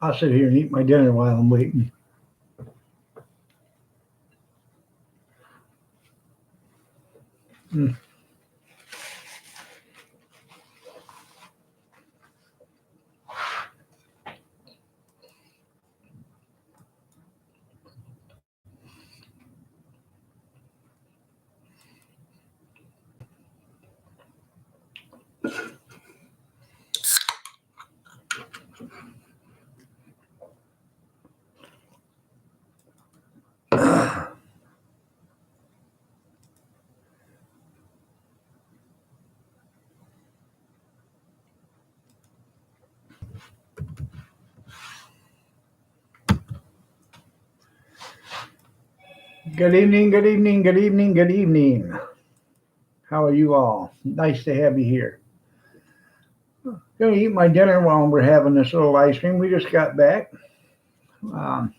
I'll sit here and eat my dinner while I'm waiting. Mm. Good evening, good evening, good evening, good evening. How are you all? Nice to have you here. Gonna eat my dinner while we're having this little ice cream. We just got back. Um,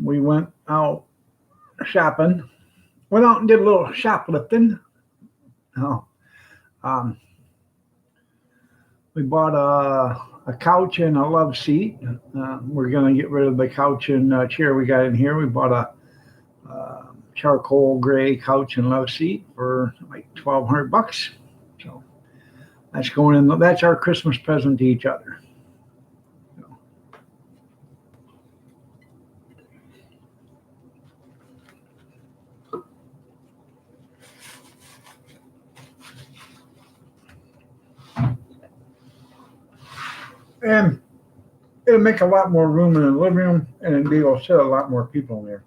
we went out shopping. Went out and did a little shoplifting. Oh, um, we bought a couch and a love seat. We're gonna get rid of the couch and chair we got in here. We bought a charcoal gray couch and love seat for like $1,200. So that's going in. That's our Christmas present to each other. And it'll make a lot more room in the living room, and it'll be able to sit a lot more people in there.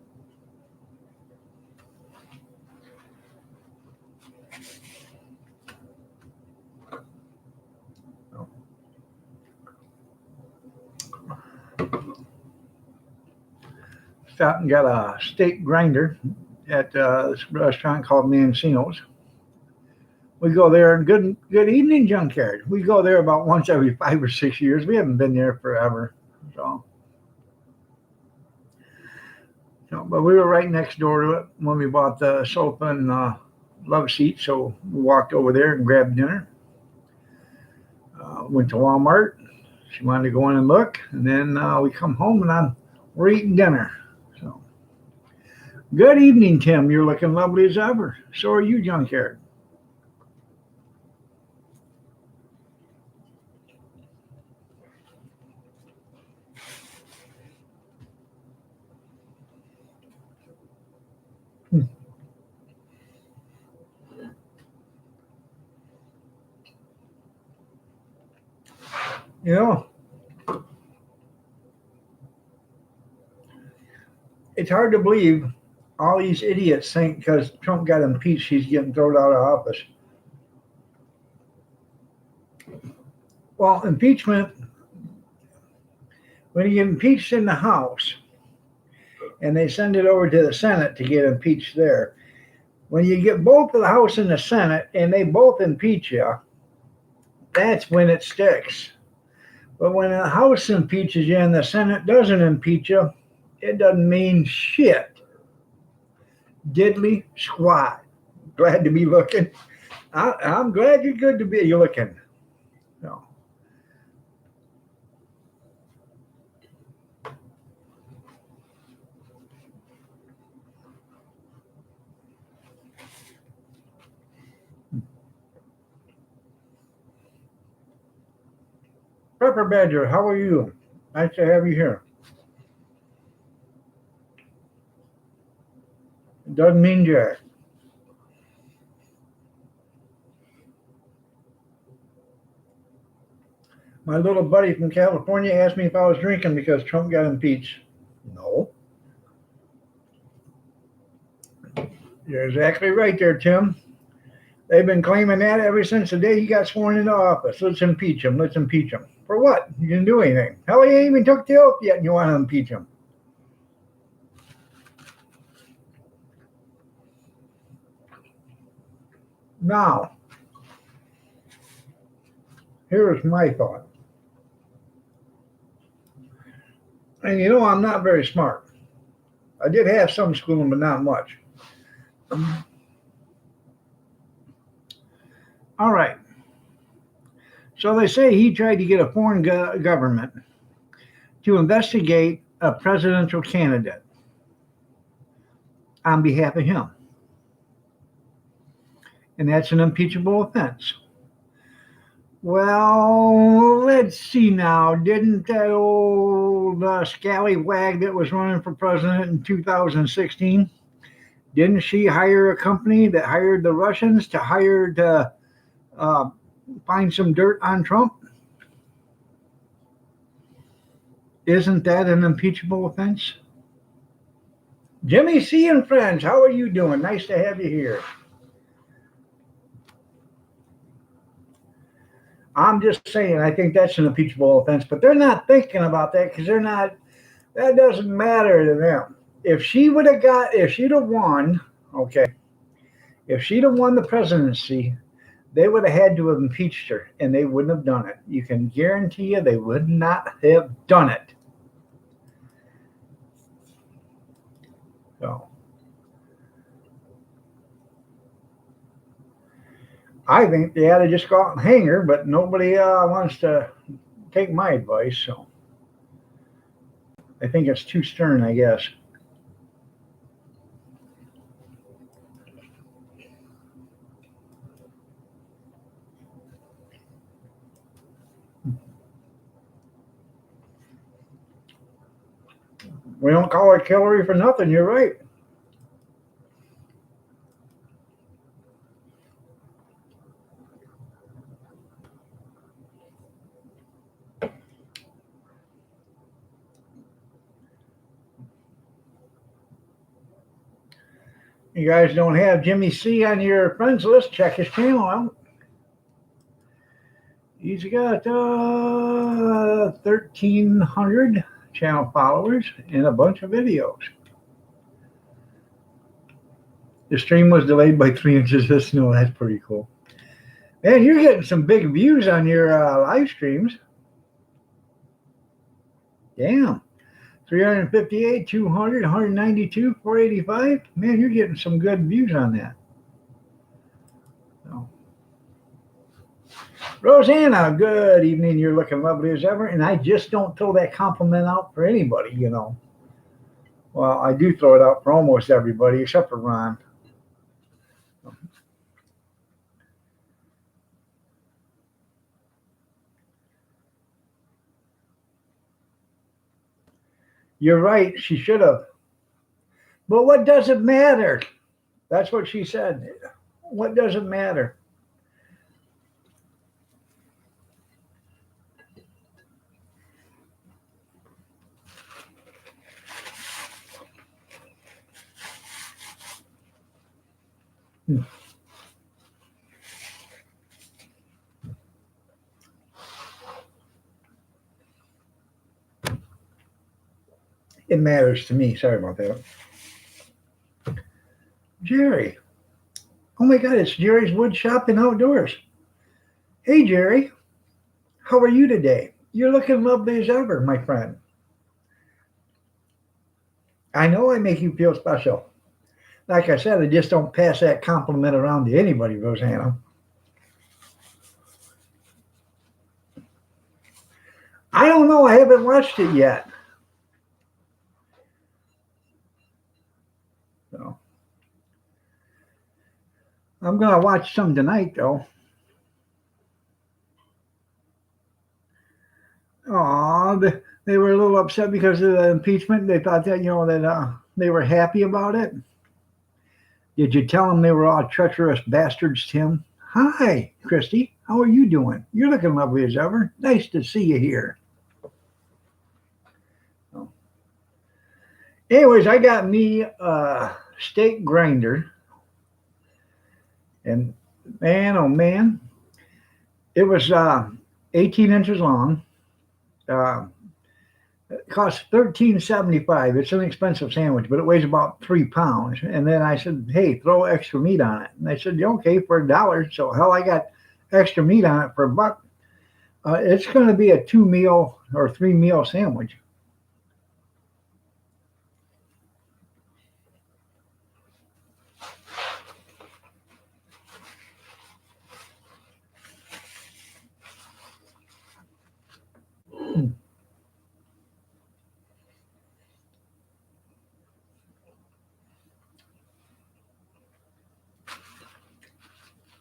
Stopped and got a steak grinder at this restaurant called Mancino's. We go there, and good evening, Junkyard. We go there about once every 5 or 6 years. We haven't been there forever, so. But we were right next door to it when we bought the sofa and love seat, so we walked over there and grabbed dinner. Went to Walmart. She wanted to go in and look, and then we come home and we're eating dinner. So, good evening, Tim. You're looking lovely as ever. So are you, Junkyard. You know, it's hard to believe all these idiots think because Trump got impeached, he's getting thrown out of office. Well, impeachment, when you get impeached in the House and they send it over to the Senate to get impeached there, when you get both the House and the Senate and they both impeach you, that's when it sticks. But when the House impeaches you and the Senate doesn't impeach you, it doesn't mean shit. Diddly squat. Glad to be looking. I'm glad you're good to be looking. No. Pepper Badger, how are you? Nice to have you here. It doesn't mean jack. My little buddy from California asked me if I was drinking because Trump got impeached. No. You're exactly right there, Tim. They've been claiming that ever since the day he got sworn into office. Let's impeach him. Let's impeach him. For what? He didn't do anything. Hell, he ain't even took the oath yet, and you want to impeach him. Now, here's my thought. And you know, I'm not very smart. I did have some schooling, but not much. All right. So they say he tried to get a foreign government to investigate a presidential candidate on behalf of him. And that's an impeachable offense. Well, let's see now. Didn't that old scallywag that was running for president in 2016, didn't she hire a company that hired the Russians to uh, find some dirt on Trump? Isn't that an impeachable offense? Jimmy C. and friends, how are you doing? Nice to have you here. I'm just saying, I think that's an impeachable offense, but they're not thinking about that because that doesn't matter to them. If she'd have won, okay, if she'd have won the presidency, they would have had to have impeached her and they wouldn't have done it. You can guarantee you they would not have done it. So I think they had to just go out and hang her, but nobody wants to take my advice. So I think it's too stern, I guess. We don't call her Hillary for nothing. You're right. You guys don't have Jimmy C on your friends list, check his channel out. He's got 1,300 channel followers and a bunch of videos. The stream was delayed by 3 inches of snow. That's pretty cool. Man, you're getting some big views on your live streams. Damn. 358, 200, 192, 485. Man, you're getting some good views on that. So. Rosanna, good evening. You're looking lovely as ever. And I just don't throw that compliment out for anybody, you know. Well, I do throw it out for almost everybody except for Ron. You're right. She should have. But what does it matter? That's what she said. What does it matter? It matters to me. Sorry about that. Jerry. Oh my God, it's Jerry's Wood Shop and Outdoors. Hey, Jerry. How are you today? You're looking lovely as ever, my friend. I know I make you feel special. Like I said, I just don't pass that compliment around to anybody, Rosanna. I don't know. I haven't watched it yet. So I'm going to watch some tonight, though. Aw, they were a little upset because of the impeachment. They thought that, that they were happy about it. Did you tell them they were all treacherous bastards, Tim? Hi, Christy. How are you doing? You're looking lovely as ever. Nice to see you here. Anyways, I got me a steak grinder. And man, oh man, it was 18 inches long. It cost $13.75. It's an expensive sandwich, but it weighs about 3 pounds. And then I said, hey, throw extra meat on it. And they said, okay, for $1. So hell, I got extra meat on it for $1. It's going to be a 2-meal or 3-meal sandwich.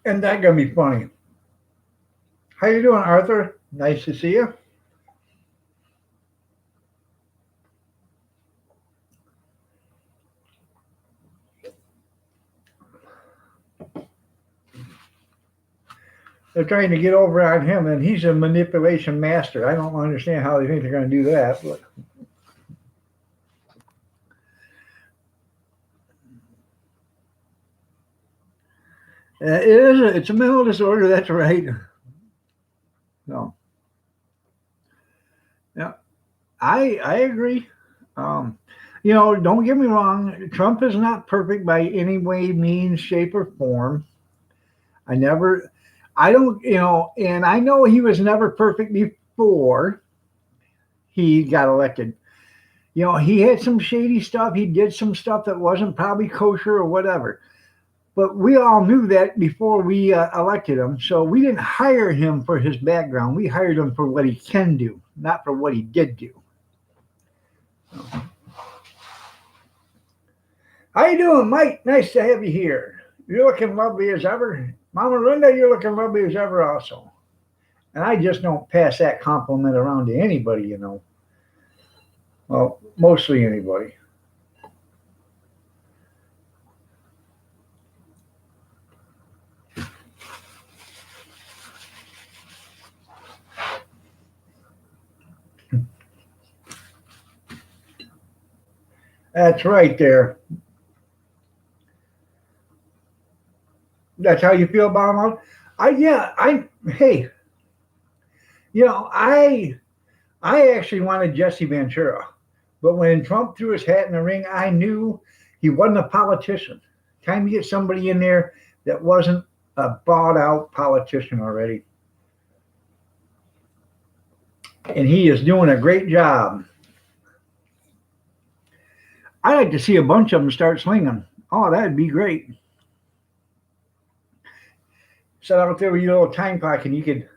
And that gonna be funny. How you doing, Arthur? Nice to see you. They're trying to get over on him, and he's a manipulation master. I don't understand how they think they're going to do that. But it's a mental disorder. That's right. No, yeah, I agree. Um, don't get me wrong. Trump is not perfect by any way, means, shape, or form. I never, I don't, and I know he was never perfect before he got elected. He had some shady stuff. He did some stuff that wasn't probably kosher or whatever. But we all knew that before we elected him. So we didn't hire him for his background. We hired him for what he can do, not for what he did do. How you doing, Mike? Nice to have you here. You're looking lovely as ever. Mama Linda, you're looking lovely as ever also. And I just don't pass that compliment around to anybody. Well, mostly anybody. That's right there. That's how you feel about him? Hey, you know, I I actually wanted Jesse Ventura, but when Trump threw his hat in the ring, I knew he wasn't a politician. Time to get somebody in there that wasn't a bought out politician already. And he is doing a great job. I like to see a bunch of them start swinging. Oh, that'd be great. Set out there with your little time clock, and you could,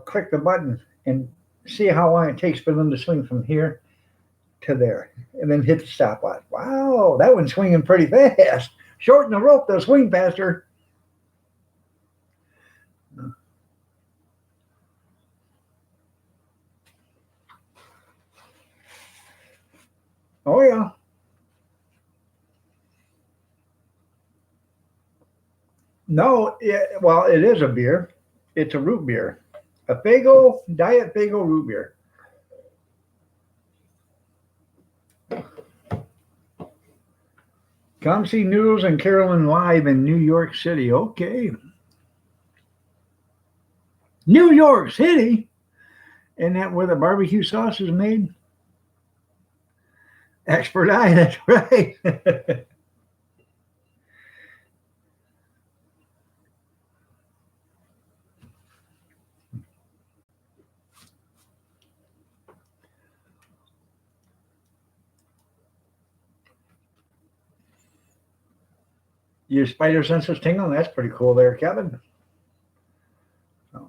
click the button and see how long it takes for them to swing from here to there, and then hit the stopwatch. Wow, that one's swinging pretty fast. Shorten the rope, they'll swing faster. Oh yeah. No, well, it is a beer. It's a root beer, a Fago Diet Fago root beer. Come see Noodles and Carolyn live in New York City. Okay, New York City, and that where the barbecue sauce is made. Expert eye. That's right. Your spider senses tingling. That's pretty cool, there, Kevin. Oh.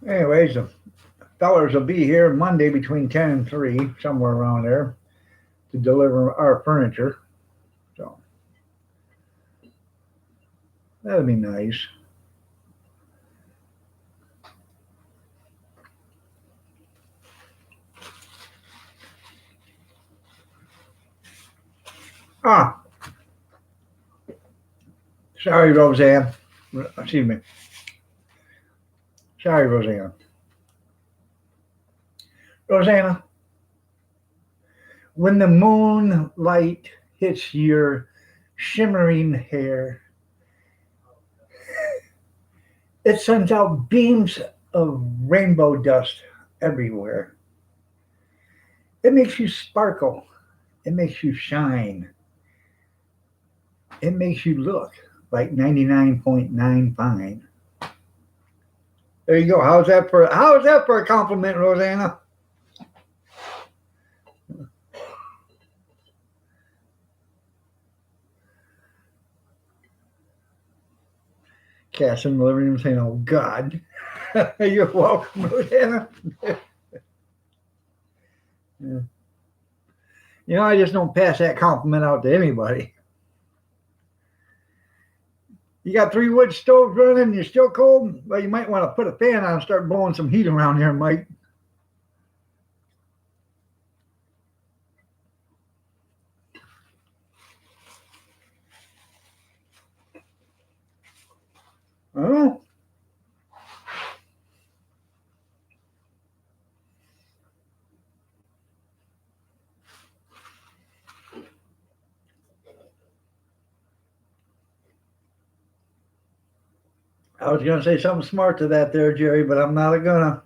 Anyways, the fellers will be here Monday between 10 and 3, somewhere around there, to deliver our furniture. So that'll be nice. Ah, sorry, Roseanne. Excuse me. Sorry, Roseanne. Rosanna, when the moonlight hits your shimmering hair, it sends out beams of rainbow dust everywhere. It makes you sparkle. It makes you shine. It makes you look like 99.9 fine. There you go. How's that for a compliment, Rosanna? Cass in the living room saying, "Oh God." You're welcome, Lieutenant. Yeah. You know, I just don't pass that compliment out to anybody. You got 3 wood stoves running and you're still cold? Well, you might want to put a fan on and start blowing some heat around here, Mike. Oh, I was going to say something smart to that there, Jerry, but I'm not going to.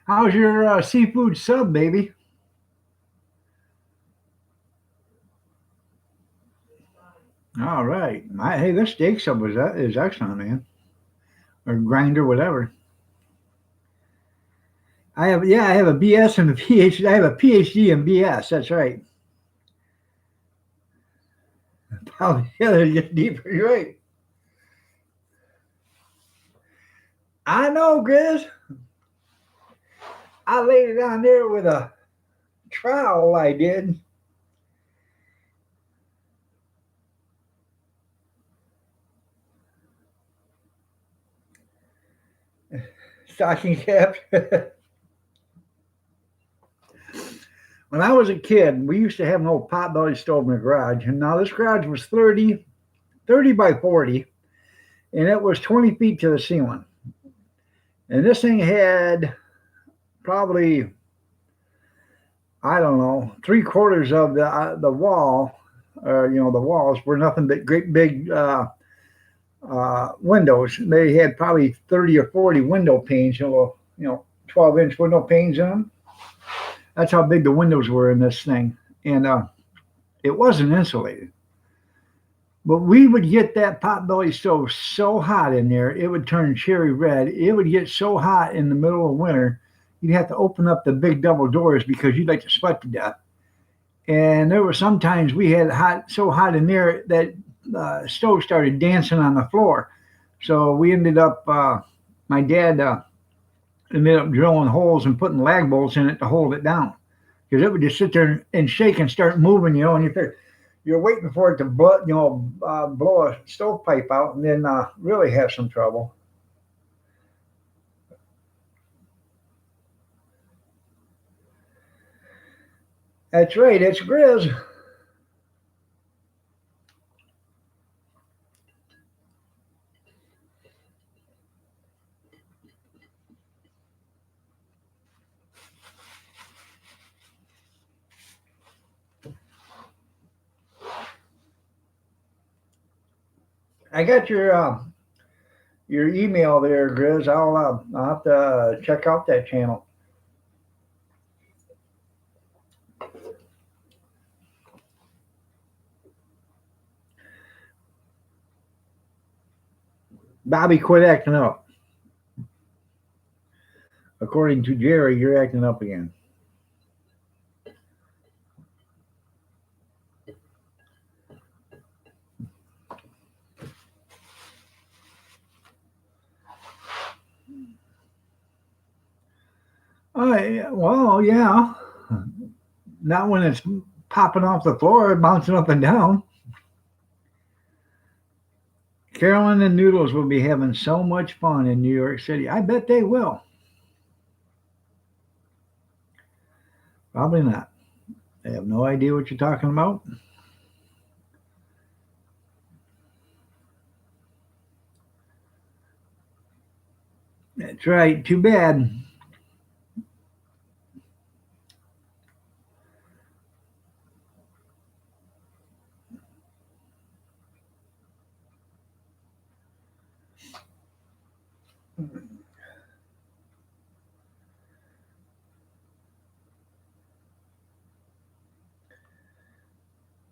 How's your seafood sub, baby? All right. Hey, this steak sub is excellent, man. Or grinder, whatever. I have a BS and a PhD. I have a PhD in BS. That's right. How the other get deeper. You're right. I know, Grizz. I laid it on there with a trowel. I did. Stocking cap. When I was a kid, we used to have an old potbelly stove in the garage. And now this garage was 30 by 40, and it was 20 feet to the ceiling. And this thing had probably, I don't know, 3/4 of the wall, or the walls were nothing but great big windows. They had probably 30 or 40 window panes, 12-inch window panes in them. That's how big the windows were in this thing, and it wasn't insulated. But we would get that potbelly stove so hot in there, it would turn cherry red. It would get so hot in the middle of winter, you'd have to open up the big double doors because you'd like to sweat to death. And there were sometimes we had so hot in there that stove started dancing on the floor. So we ended up, my dad ended up drilling holes and putting lag bolts in it to hold it down because it would just sit there and shake and start moving, and you're waiting for it to blow a stovepipe out and then really have some trouble. That's right, it's Grizz. I got your email there, Grizz. I'll have to check out that channel. Bobby, quit acting up. According to Jerry, you're acting up again. Well, yeah. Not when it's popping off the floor, bouncing up and down. Carolyn and Noodles will be having so much fun in New York City. I bet they will. Probably not. They have no idea what you're talking about. That's right. Too bad.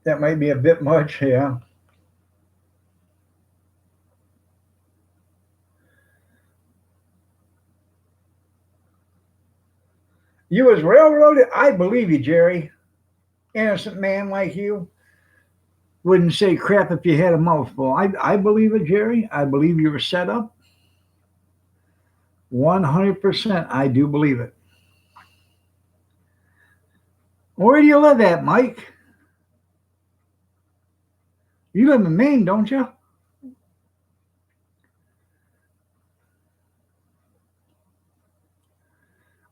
That might be a bit much, yeah. You was railroaded? I believe you, Jerry. Innocent man like you wouldn't say crap if you had a mouthful. I believe it, Jerry. I believe you were set up. 100%. I do believe it. Where do you live at, Mike? You live in Maine, don't you?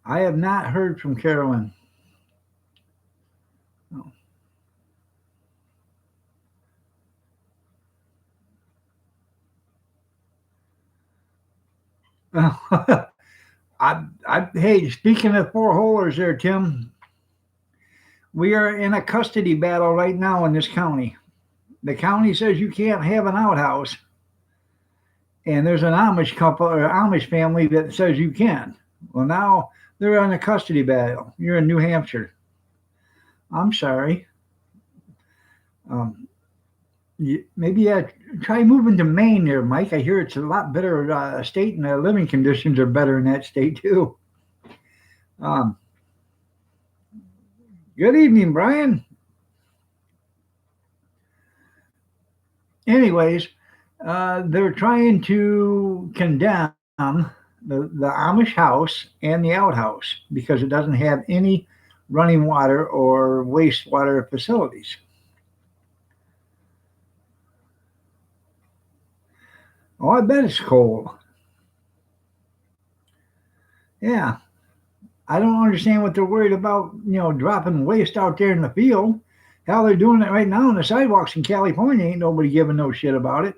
I have not heard from Carolyn. Hey, speaking of four holers there, Tim, we are in a custody battle right now in this county. The county says you can't have an outhouse, and there's an Amish couple or Amish family that says you can. Well, now they're in a custody battle. You're in New Hampshire. I'm sorry. Um, maybe try moving to Maine there, Mike. I hear it's a lot better state, and the living conditions are better in that state too. Um, Good evening, Brian. Anyways, they're trying to condemn the Amish house and the outhouse because it doesn't have any running water or wastewater facilities. Oh, I bet it's cold. Yeah, I don't understand what they're worried about. Dropping waste out there in the field. Hell, they're doing it right now on the sidewalks in California. Ain't nobody giving no shit about it.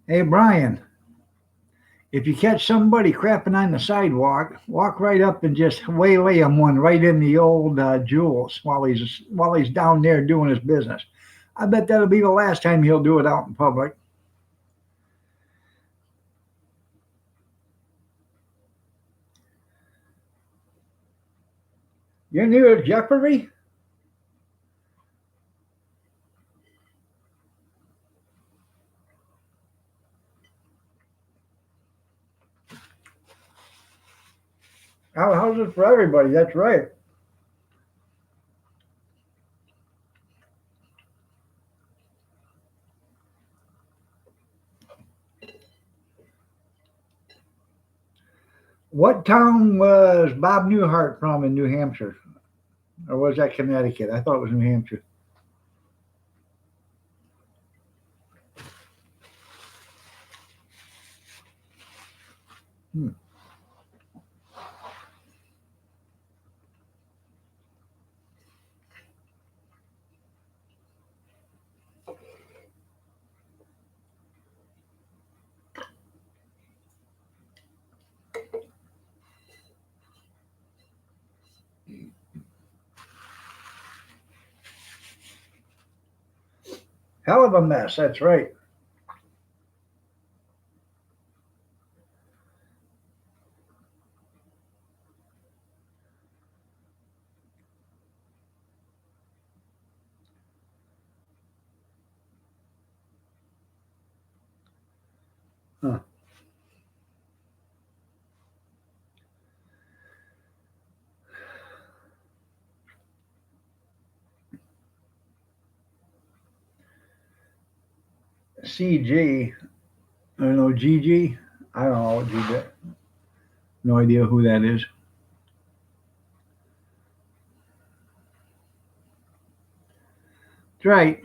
Hey, Brian, if you catch somebody crapping on the sidewalk, walk right up and just waylay him one right in the old jewels while he's down there doing his business. I bet that'll be the last time he'll do it out in public. You're near Jeopardy? How's it for everybody? That's right. What town was Bob Newhart from in New Hampshire? Or was that Connecticut? I thought it was New Hampshire. Hmm. Hell of a mess. That's right. Huh. CG. I don't know. GG. I don't know. GG. No idea who that is. That's right.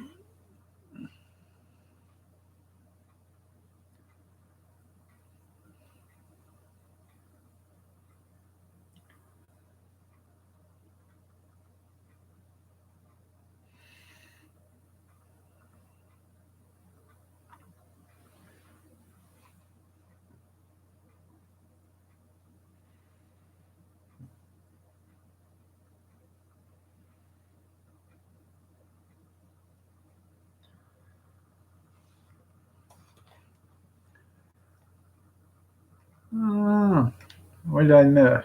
Oh, what did I miss?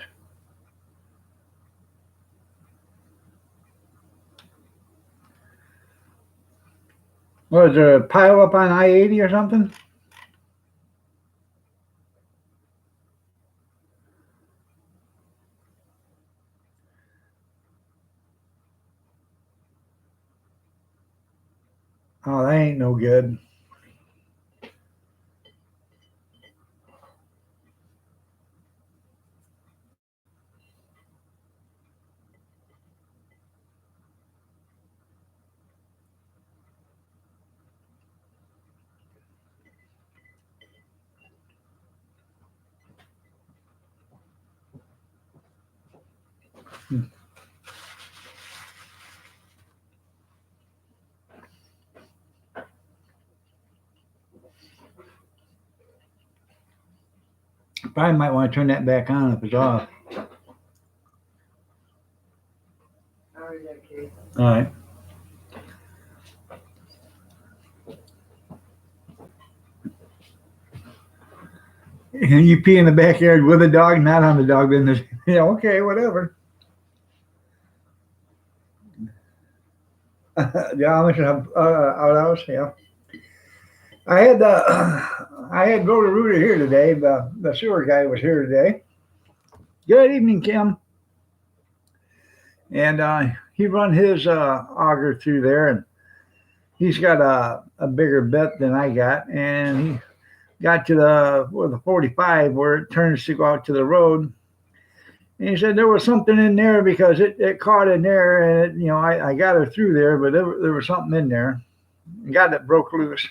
Was there a pile up on I-80 or something? Oh, that ain't no good. Probably might want to turn that back on if it's off. All right. And you pee in the backyard with a dog, not on the dog business. Yeah, okay, whatever. The Amish have outhouse, yeah. I had I had Roto-Rooter here today. The sewer guy was here today. Good evening, Kim. And he run his auger through there, and he's got a bigger bit than I got, and he got to the 45 where it turns to go out to the road. And he said there was something in there because it caught in there, and I got her through there, but there was something in there. Got it broke loose.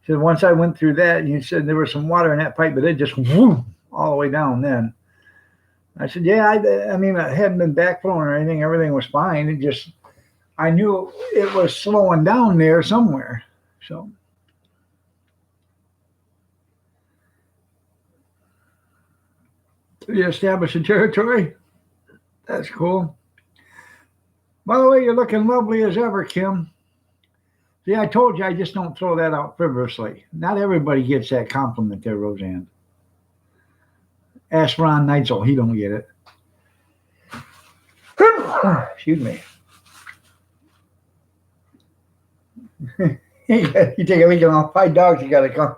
He said once I went through that, and he said there was some water in that pipe, but it just whoop, all the way down then. I said, yeah, I mean, it hadn't been backflowing or anything. Everything was fine. It just, I knew it was slowing down there somewhere. So you establish a territory. That's cool. By the way, you're looking lovely as ever, Kim. See, I told you I just don't throw that out frivolously. Not everybody gets that compliment there, Roseanne. Ask Ron Neitzel. He don't get it. Excuse me. You take a week and all 5 dogs, you got to come.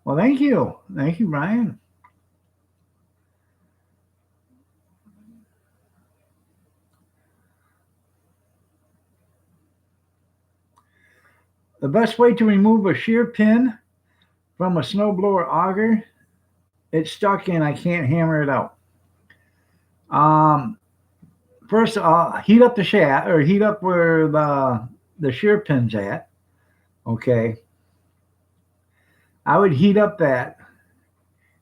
Well, thank you. Thank you, Brian. The best way to remove a shear pin from a snowblower auger, it's stuck in, I can't hammer it out. First, heat up the shaft or heat up where the shear pin's at. Okay. I would heat up that,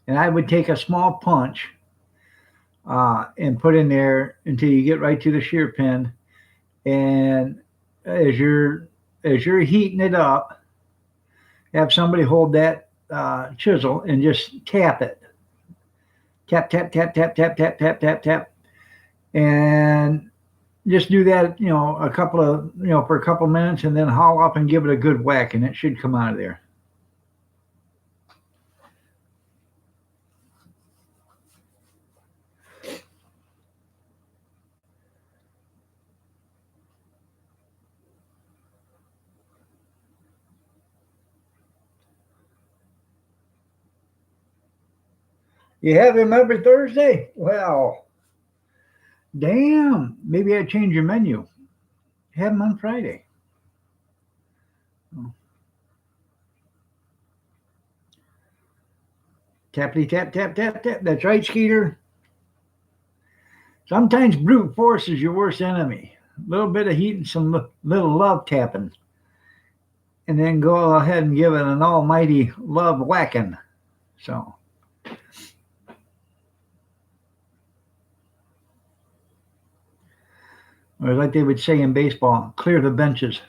and I would take a small punch and put in there until you get right to the shear pin. And as you're heating it up, have somebody hold that chisel and just tap it. Tap, tap, tap, tap, tap, tap, tap, tap, tap. And just do that, a couple of, for a couple of minutes, and then haul up and give it a good whack, and it should come out of there. You have him every Thursday? Well, damn. Maybe I'd change your menu. Have him on Friday. Tappity tap, tap, tap, tap. That's right, Skeeter. Sometimes brute force is your worst enemy. A little bit of heat and some little love tapping. And then go ahead and give it an almighty love whacking. So. Or like they would say in baseball, clear the benches.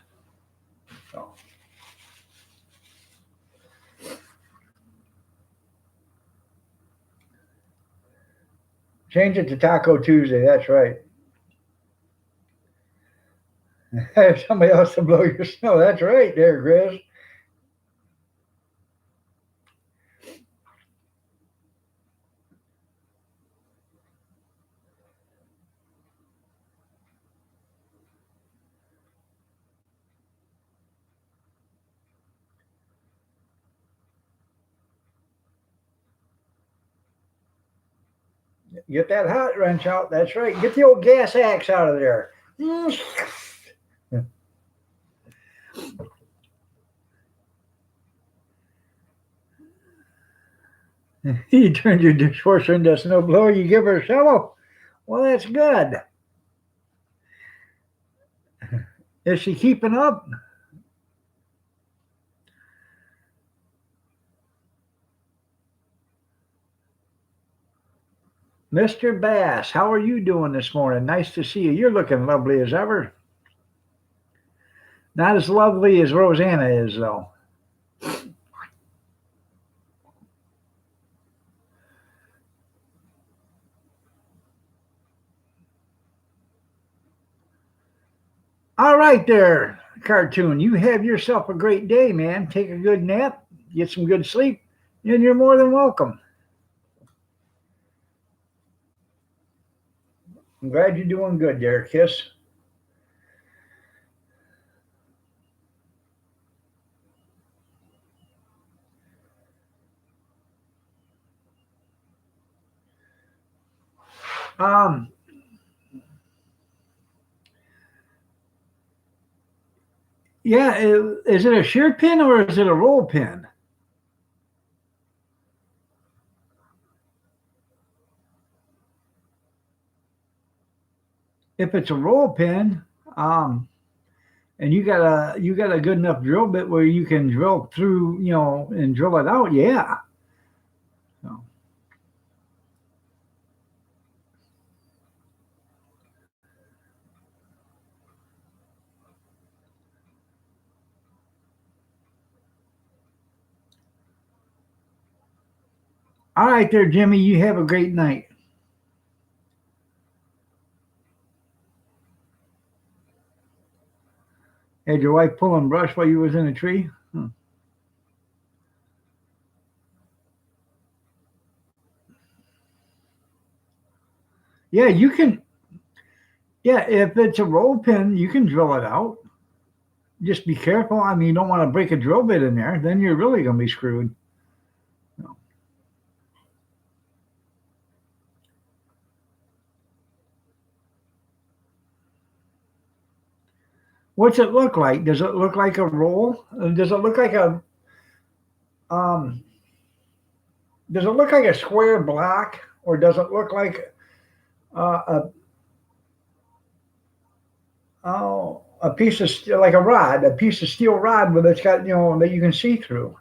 So. Change it to Taco Tuesday. That's right. Have somebody else to blow your snow. That's right there, Grizz. Get that hot wrench out. That's right. Get the old gas axe out of there. You turned your dishwasher into a snowblower. You give her a shovel. Well, that's good. Is she keeping up? Mr. Bass, how are you doing this morning? Nice to see you. You're looking lovely as ever. Not as lovely as Rosanna is, though. All right, there, cartoon. You have yourself a great day, man. Take a good nap, get some good sleep, and you're more than welcome. I'm glad you're doing good there, Kiss. Um, yeah, is it a shear pin or is it a roll pin? If it's a roll pin, um, and you got a good enough drill bit where you can drill through, and drill it out, yeah. So, all right, there, Jimmy. You have a great night. Had your wife pulling brush while you was in a tree? Hmm. Yeah, you can. Yeah, if it's a roll pin, you can drill it out. Just be careful. I mean, you don't want to break a drill bit in there. Then you're really going to be screwed. No. What's it look like? Does it look like a roll? Does it look like a um? Does it look like a square block, or does it look like a a piece of steel, like a rod, a piece of steel rod, but it's got that you can see through?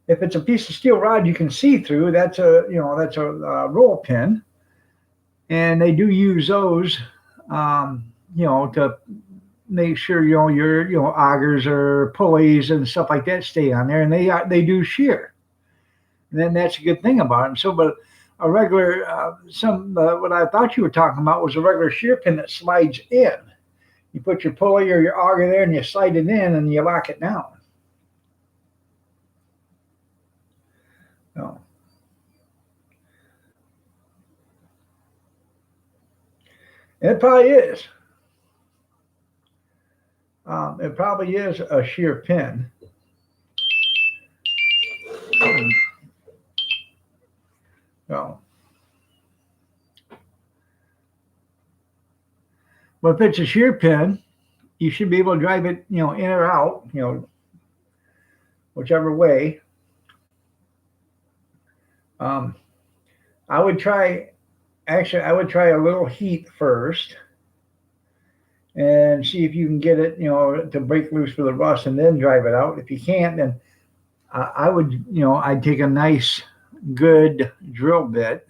If it's a piece of steel rod you can see through, that's a roll pin, and they do use those, to make sure your augers or pulleys and stuff like that stay on there, and they do shear. And then that's a good thing about them. So, but a regular what I thought you were talking about was a regular shear pin that slides in. You put your pulley or your auger there, and you slide it in, and you lock it down. So, it probably is. It probably is a shear pin. So, but if it's a shear pin, you should be able to drive it, in or out, whichever way. Um, I would try, actually, I would try a little heat first and see if you can get it, to break loose for the rust and then drive it out. If you can't, then I would, I'd take a nice, good drill bit,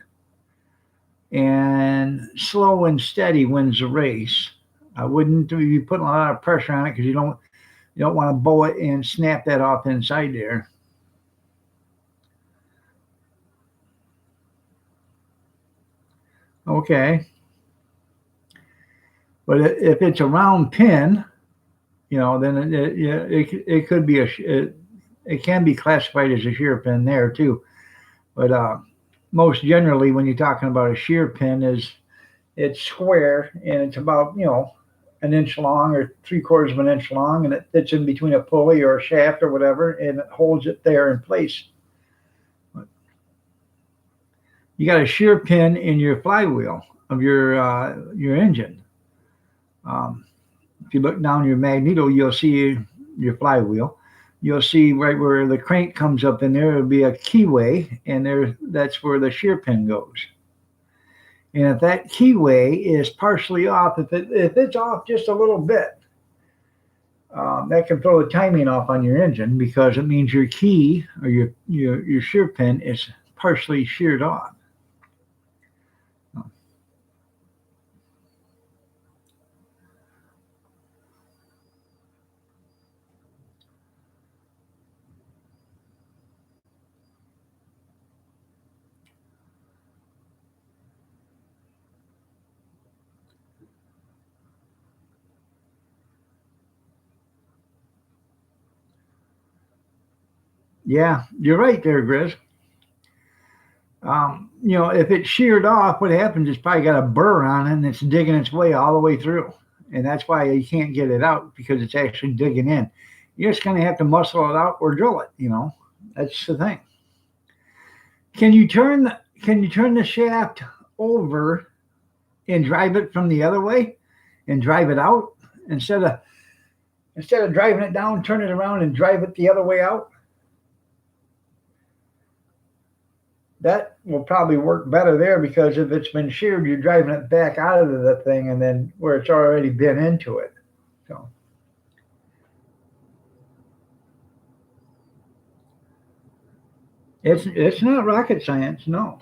and slow and steady wins the race. I wouldn't be putting a lot of pressure on it because you don't want to bow it and snap that off inside there. Okay. But if it's a round pin, then it could be it can be classified as a shear pin there too. But most generally, when you're talking about a shear pin, is it's square and it's about an inch long or 3/4 of an inch long, and it fits in between a pulley or a shaft or whatever, and it holds it there in place. You got a shear pin in your flywheel of your engine. Um, if you look down your magneto, you'll see your flywheel. You'll see right where the crank comes up in there. It'll be a keyway, and that's where the shear pin goes. And if that keyway is partially off, if it's off just a little bit, that can throw the timing off on your engine because it means your key or your shear pin is partially sheared off. Yeah, you're right there, Grizz. If it's sheared off, what happens is probably got a burr on it and it's digging its way all the way through. And that's why you can't get it out because it's actually digging in. You're just going to have to muscle it out or drill it. That's the thing. Can you turn the shaft over and drive it from the other way and drive it out instead of driving it down, turn it around and drive it the other way out? That will probably work better there because if it's been sheared, you're driving it back out of the thing and then where it's already been into it. So it's not rocket science, no.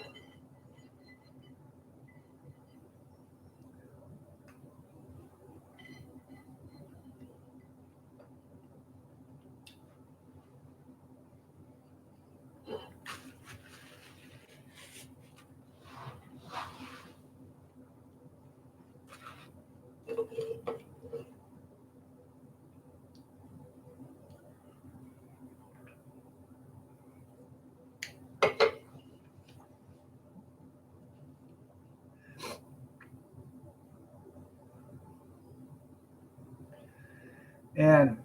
And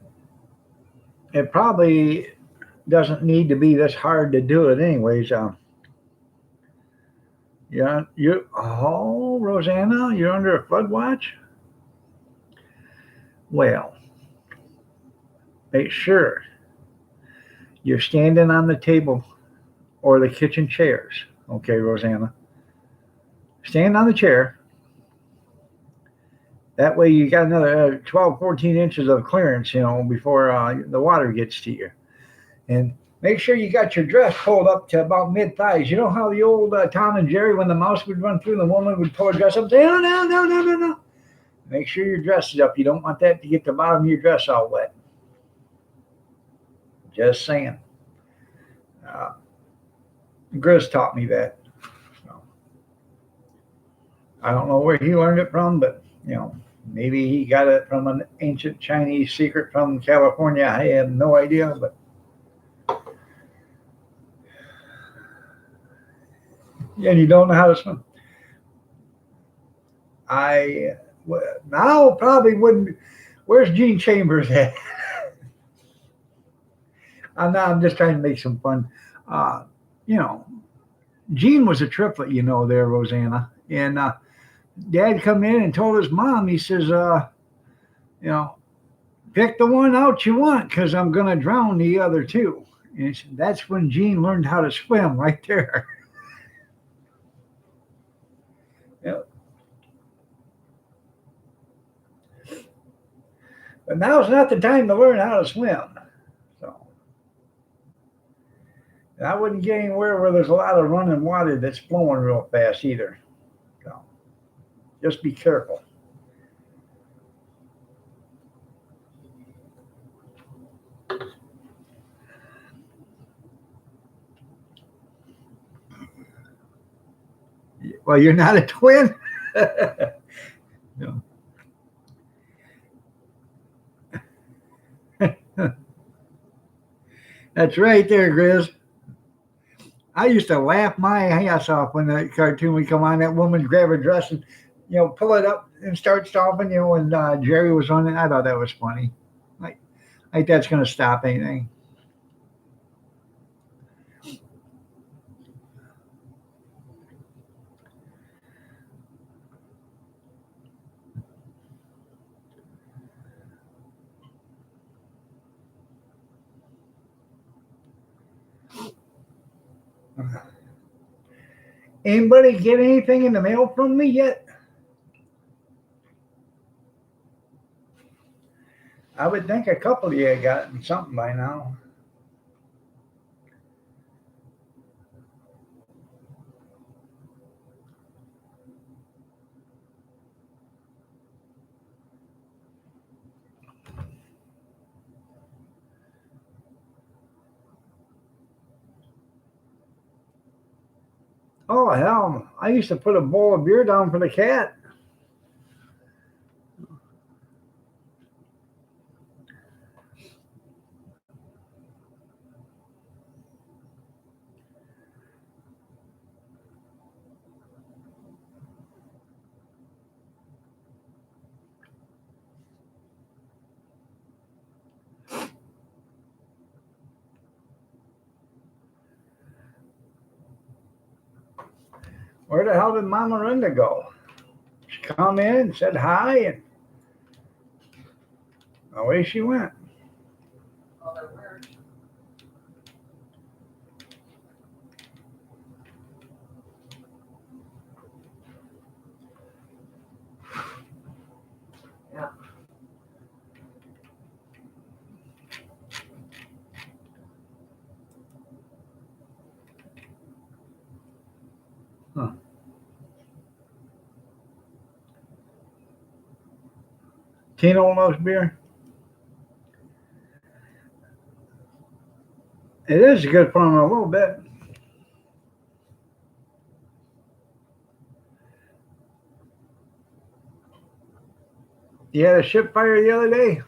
it probably doesn't need to be this hard to do it anyways. Yeah, Rosanna, you're under a flood watch. Well, make sure you're standing on the table or the kitchen chairs. Okay, Rosanna, stand on the chair. That way you got another 12, 14 inches of clearance, before the water gets to you. And make sure you got your dress pulled up to about mid thighs. You know how the old Tom and Jerry, when the mouse would run through, the woman would pull her dress up and say, "Oh, no, no, no, no, no." Make sure your dress is up. You don't want that to get the bottom of your dress all wet. Just saying. Uh, Grizz taught me that. So, I don't know where he learned it from, but maybe he got it from an ancient Chinese secret from California. I have no idea, but and you don't know how to swim. I now probably wouldn't. Where's Gene Chambers at? I'm just trying to make some fun. Uh, you know, Gene was a triplet, there, Rosanna. And Dad come in and told his mom, he says, you know, pick the one out you want because I'm going to drown the other two. And that's when Gene learned how to swim right there. Yeah. But now's not the time to learn how to swim. So and I wouldn't get anywhere where there's a lot of running water that's flowing real fast either. So just be careful. Well, you're not a twin? No. That's right there, Grizz. I used to laugh my ass off when that cartoon would come on. That woman grab her dress and, pull it up and start stomping, and Jerry was on it. I thought that was funny. Like that's going to stop anything. Anybody get anything in the mail from me yet? I would think a couple of you had gotten something by now. Oh, hell. I used to put a bowl of beer down for the cat. Where the hell did Mama Linda go? She come in and said hi, and away she went. Yeah. Huh. Tino loves beer. It is good for him a little bit. You had a ship fire the other day.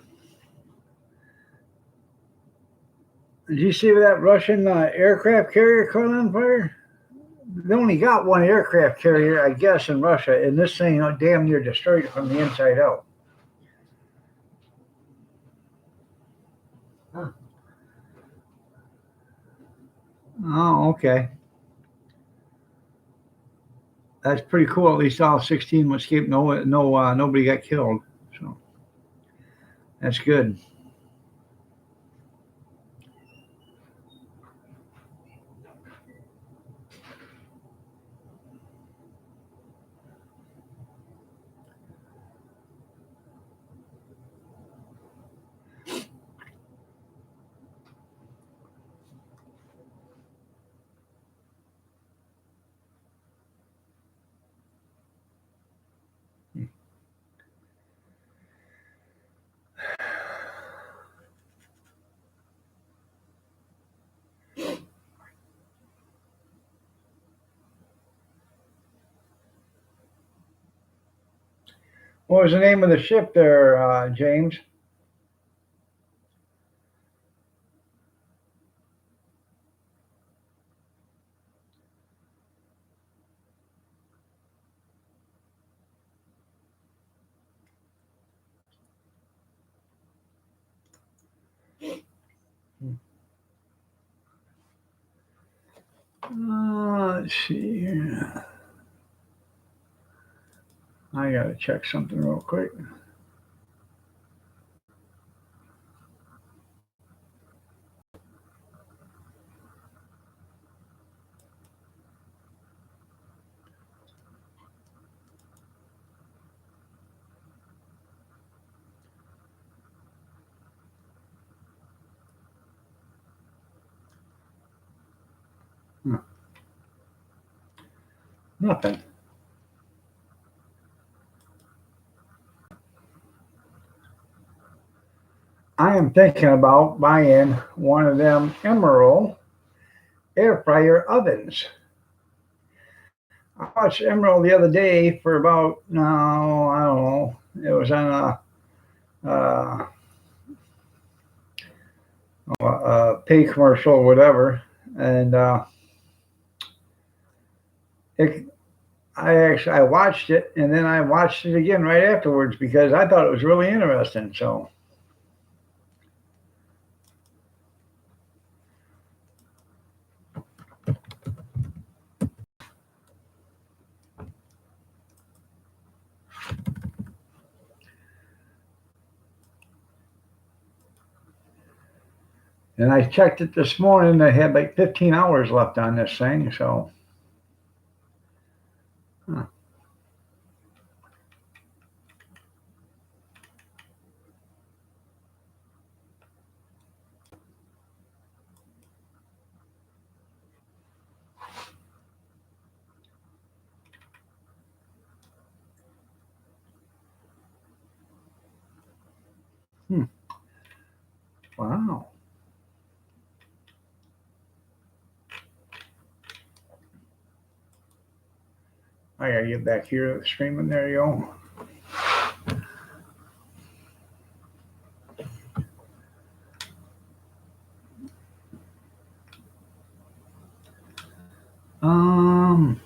Did you see that Russian aircraft carrier caught on fire? They only got one aircraft carrier, I guess, in Russia, and this thing damn near destroyed it from the inside out. Huh. Oh, okay. That's pretty cool. At least all 16 escaped. Nobody got killed. So that's good. What was the name of the ship there, James? Let's see here. I gotta check something real quick. Nothing. I am thinking about buying one of them Emerald air fryer ovens. I watched Emerald the other day for about, no, I don't know. It was on a pay commercial or whatever. And it, I watched it, and then I watched it again right afterwards because I thought it was really interesting. So and I checked it this morning. I had like 15 hours left on this thing. So, huh. Hmm. Wow. I gotta get back here to the streaming. There you go. Um,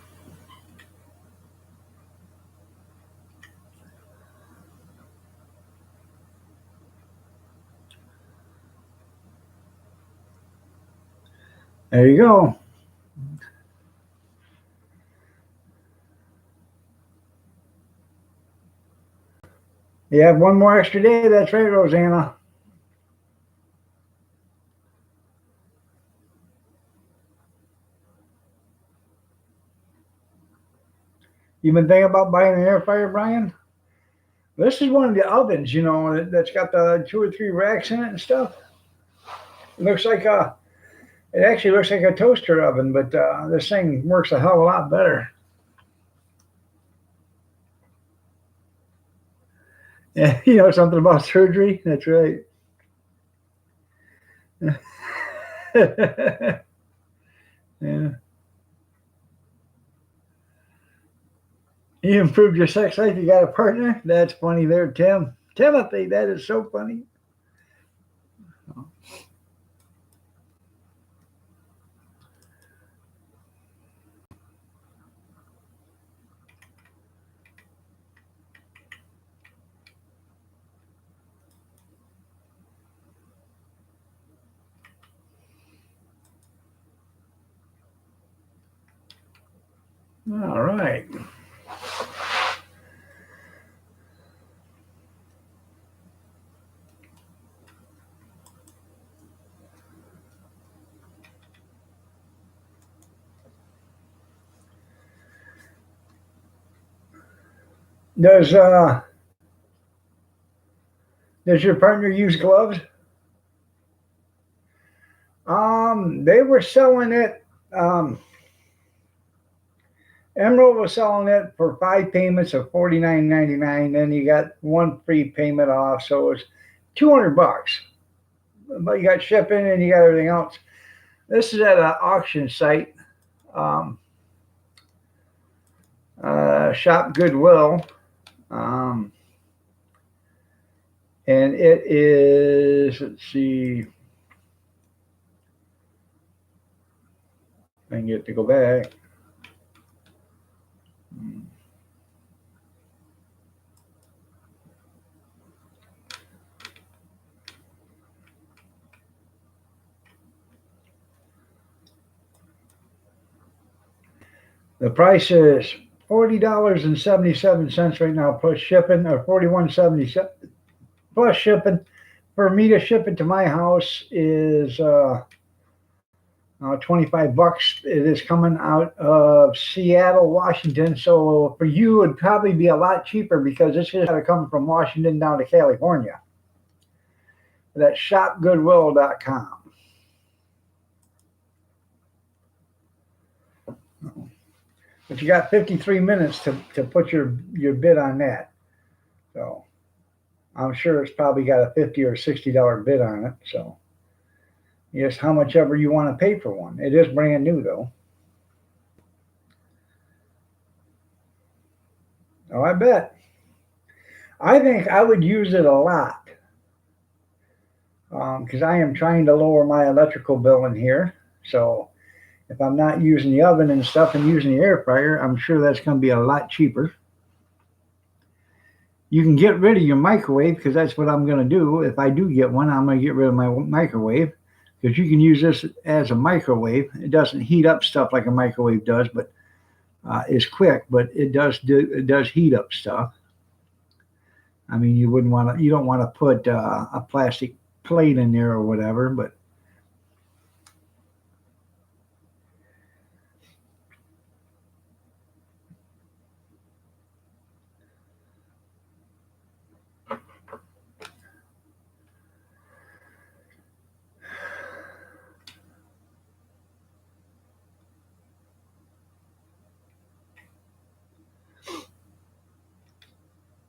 there you go. You have one more extra day. That's right, Rosanna. You been thinking about buying an air fryer, Brian? This is one of the ovens, that's got the 2 or 3 racks in it and stuff. It looks like it actually looks like a toaster oven, but this thing works a hell of a lot better. Yeah, something about surgery. That's right. Yeah. You improved your sex life. You got a partner. That's funny there, Tim. Timothy, that is so funny. All right. Does uh does your partner use gloves? They were selling it. Emerald was selling it for 5 payments of $49.99. Then you got one free payment off, so it was $200. But you got shipping and you got everything else. This is at an auction site, um, Shop Goodwill, um, and it is. Let's see, if I can get it to go back. The price is $40.77 right now plus shipping, or 41.77 plus shipping. For me to ship it to my house is $25. It is coming out of Seattle, Washington. So for you, it'd probably be a lot cheaper because this is got to come from Washington down to California. That's shopgoodwill.com. But you got 53 minutes to put your bid on that. So I'm sure it's probably got a $50 or $60 bid on it. So just how much ever you want to pay for one. It is brand new though. Oh, I bet. I think I would use it a lot because I am trying to lower my electrical bill in here. So if I'm not using the oven and stuff and using the air fryer, I'm sure that's going to be a lot cheaper. You can get rid of your microwave because that's what I'm going to do. If I do get one, I'm going to get rid of my microwave because you can use this as a microwave. It doesn't heat up stuff like a microwave does, but it's quick. But it does heat up stuff. I mean, you don't want to put a plastic plate in there or whatever. But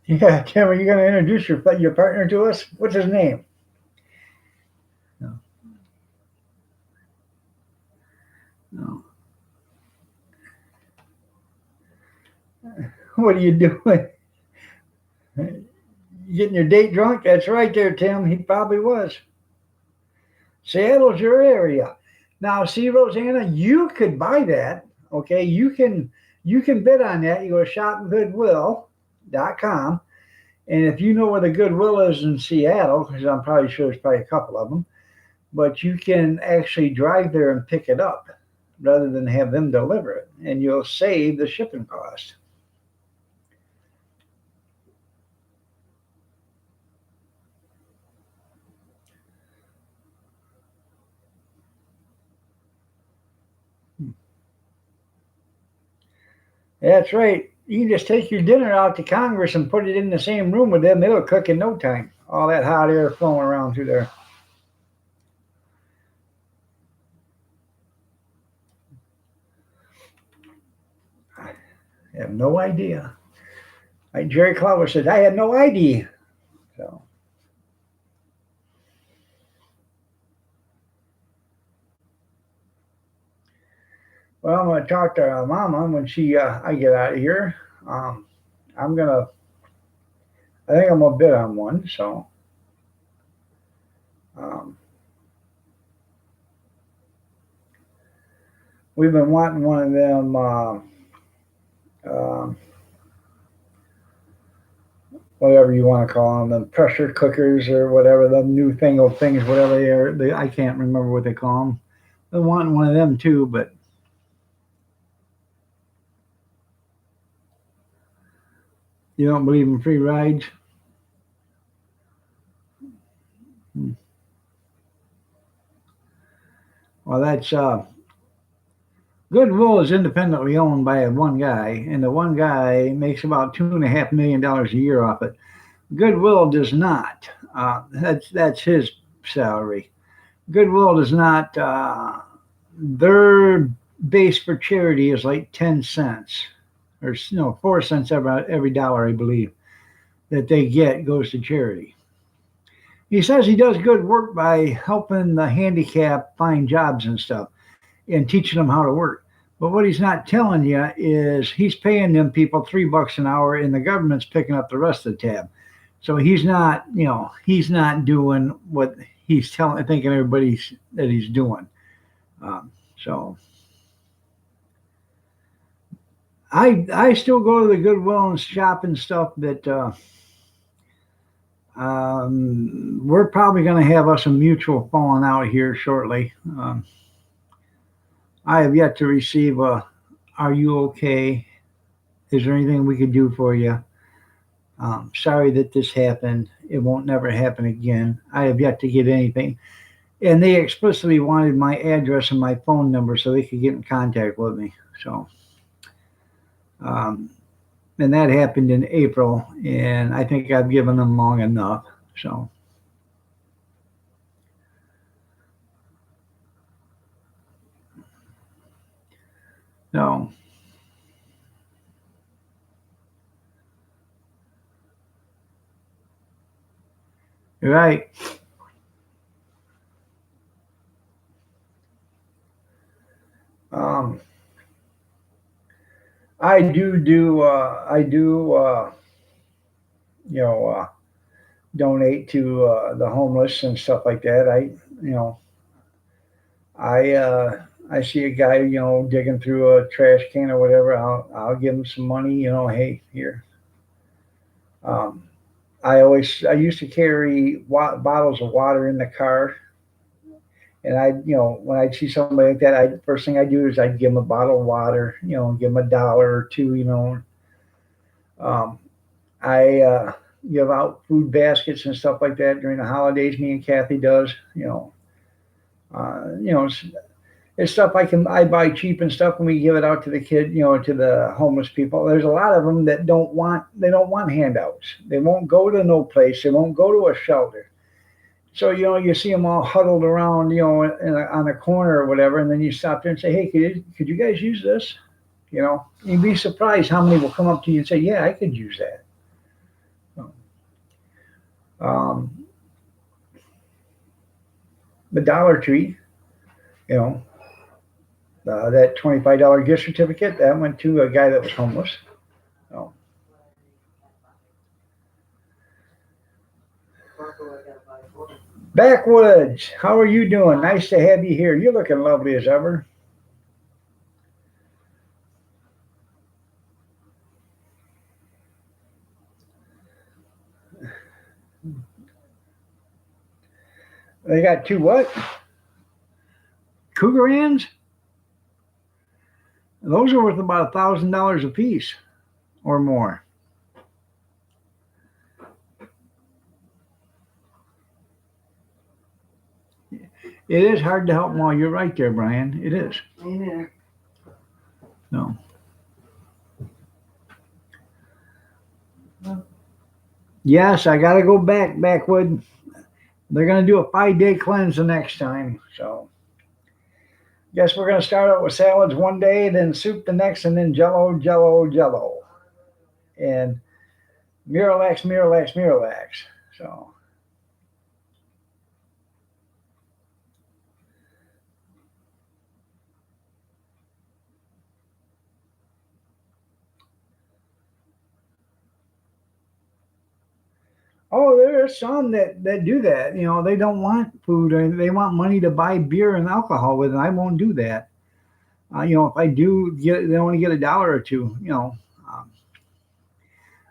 yeah, Tim, are you going to introduce your partner to us? What's his name? No, no. What are you doing? Getting your date drunk? That's right there, Tim. He probably was. Seattle's your area. Now, see, Rosanna, you could buy that. Okay, you can bid on that. You go to shopgoodwill.com, and if you know where the Goodwill is in Seattle, because I'm probably sure there's probably a couple of them, but you can actually drive there and pick it up rather than have them deliver it, and you'll save the shipping cost. That's right. You can just take your dinner out to Congress and put it in the same room with them. It'll cook in no time. All that hot air flowing around through there. I have no idea. Like Jerry Clower said, I had no idea. So, well, I'm going to talk to Mama when I get out of here. Um, I'm gonna. I think I'm gonna bid on one. So, um, we've been wanting one of them. Uh, whatever you want to call them, the pressure cookers or whatever, the new fangled things, whatever they are. I can't remember what they call them. I want one of them too, but you don't believe in free rides? Hmm. Well, that's Goodwill is independently owned by one guy, and the one guy makes about $2.5 million a year off it. Goodwill does not. That's his salary. Goodwill does not. Their base for charity is like 10 cents, or 4 cents every dollar, I believe, that they get goes to charity. He says he does good work by helping the handicapped find jobs and stuff and teaching them how to work. But what he's not telling you is he's paying them people $3 an hour, and the government's picking up the rest of the tab. So he's not doing what he's thinking everybody that he's doing. So I still go to the Goodwill and shop and stuff, but we're probably going to have us a mutual falling out here shortly. I have yet to receive a "Are you okay? Is there anything we could do for you? Sorry that this happened. It won't never happen again." I have yet to get anything. And they explicitly wanted my address and my phone number so they could get in contact with me. So, um, and that happened in April, and I think I've given them long enough. So, no, you're right. Um, you know, donate to the homeless and stuff like that. You know, I see a guy, digging through a trash can or whatever. I'll give him some money. Hey, here. Um, I used to carry bottles of water in the car, and when I'd see somebody like that, I first thing I do is I'd give them a bottle of water, and give them a dollar or two. Um, I give out food baskets and stuff like that during the holidays. Me and Kathy does. It's stuff I buy cheap and stuff, and we give it out to the kid, to the homeless people. There's a lot of them that don't want handouts. They won't go to no place. They won't go to a shelter. So you see them all huddled around, on a corner or whatever, and then you stop there and say, "Hey, could you guys use this?" You'd be surprised how many will come up to you and say, "Yeah, I could use that." Um, the Dollar Tree, you know, that $25 gift certificate that went to a guy that was homeless. So, Backwoods, how are you doing? Nice to have you here. You're looking lovely as ever. They got two what? Cougarans? Those are worth about $1,000 a piece or more. It is hard to help them all. You're right there, Brian. It is. No. Yes, I got to go backwood. They're going to do a 5-day cleanse the next time. So, guess we're going to start out with salads one day, then soup the next, and then jello, jello, jello. And Miralax, Miralax, Miralax. So, oh, there are some that do that. They don't want food, or they want money to buy beer and alcohol with, and I won't do that. If I do get, they only get a dollar or two. Um,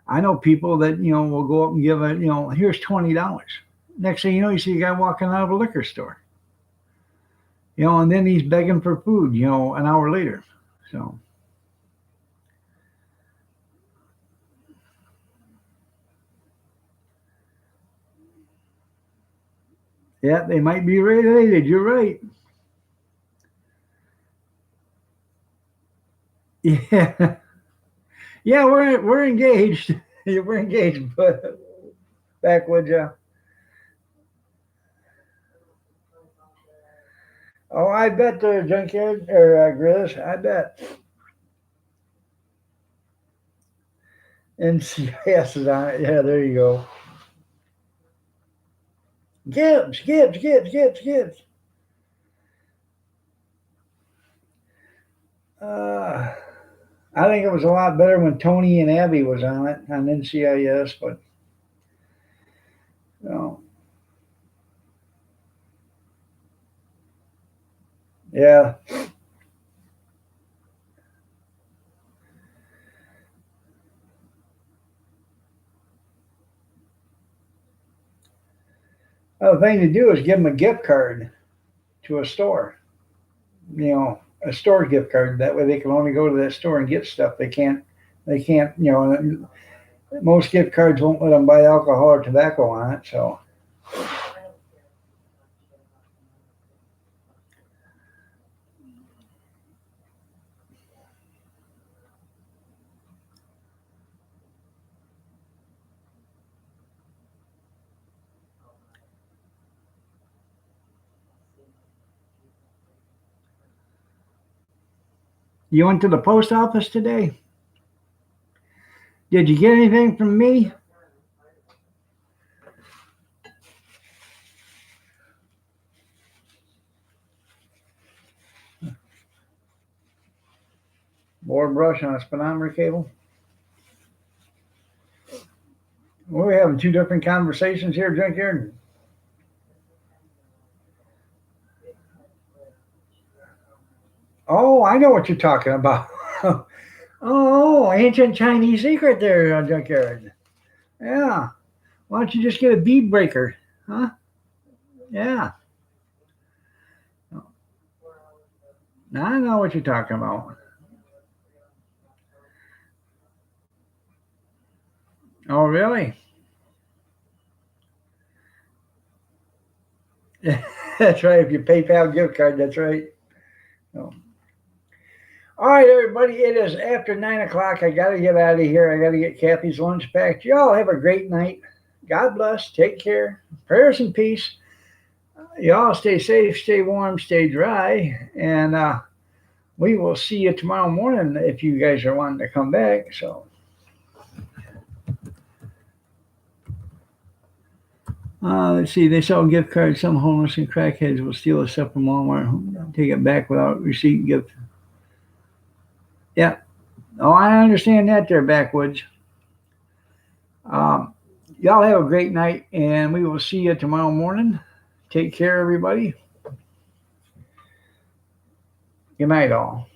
I know people that will go up and give here's $20. Next thing you see a guy walking out of a liquor store. And then he's begging for food. An hour later. So yeah, they might be related. You're right. Yeah, yeah, we're engaged. We're engaged, but backwood, yeah. Oh, I bet the junkyard or Grillis. I bet. NCIS is on it. Yeah, there you go. Gibbs, Gibbs, Gibbs, Gibbs, Gibbs. Uh, I think it was a lot better when Tony and Abby was on it on NCIS, but you know, yeah. The thing to do is give them a gift card to a store. A store gift card. That way they can only go to that store and get stuff. They can't. They can't. Most gift cards won't let them buy alcohol or tobacco on it. So you went to the post office today? Did you get anything from me? More brush on a speedometer cable? We're having two different conversations here, Junkyard. Oh, I know what you're talking about. Oh, ancient Chinese secret there, Junkyard. Yeah. Why don't you just get a bead breaker? Huh? Yeah. Now I know what you're talking about. Oh, really? That's right. If you PayPal gift card, that's right. Oh. All right, everybody. It is after 9 o'clock. I got to get out of here. I got to get Kathy's lunch packed. Y'all have a great night. God bless. Take care. Prayers and peace. Y'all stay safe, stay warm, stay dry, and we will see you tomorrow morning if you guys are wanting to come back. So, let's see. They sell gift cards. Some homeless and crackheads will steal a stuff from Walmart, take it back without receipt. Gift. Yeah. Oh, I understand that there, backwoods. Y'all have a great night, and we will see you tomorrow morning. Take care, everybody. Good night, all.